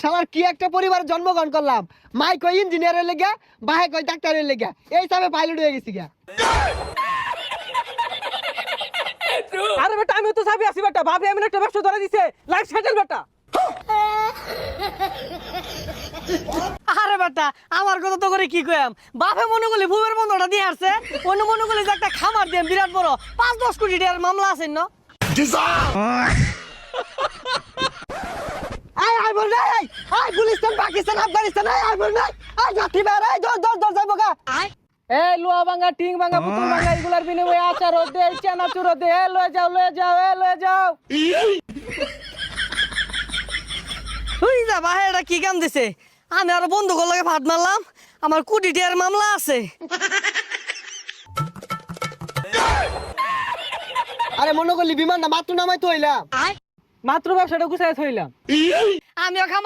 শালার কি একটা পরিবারে জন্মগ্রহণ করলাম। মাই কই ইঞ্জিনিয়ারের লেগা, বাহে কই ডাক্তারের লেগা, এই হিসাবে পাইলট হয়ে গেছি গা। আরে বেটা আমি তো চাবি আছি বেটা, ভাবি আমি একটা ব্যবসা ধরে দিছে, লাইফ সেটেল বেটা। আরে বেটা আমার কথা তো করে কি কইম, বাপে মনে করলে ভুবের বন্ধটা দিয়ে আসছে, অন্য মনে করলে যে একটা খামার দিয়ে বিরাট বড় 5-10 কোটি টাকার মামলা আছে না। আই বল নাই, আই গুলিস্তান পাকিস্তান আফগানিস্তান, আই বল নাই, আই যাত্রী বের, আই দর যাইবো গা। এই লোহা ভাঙা টিং ভাঙা পুতুল ভাঙা এগুলার বিনিময়ে আচার দে, চানাচুর দে, লয়ে যাও। তুই যা বাহে, এটা কি কাম দিছে? আমি আরো বন্ধুগুলোর লগে ফাট মারলাম, আমার কোটি টাকার মামলা আছে। আরে মনে করলি বিমানটা মাত্র নামাই তো হইলাম। মাত্র ব্যবসাটা গুছাই থইলাম। আমিও খামার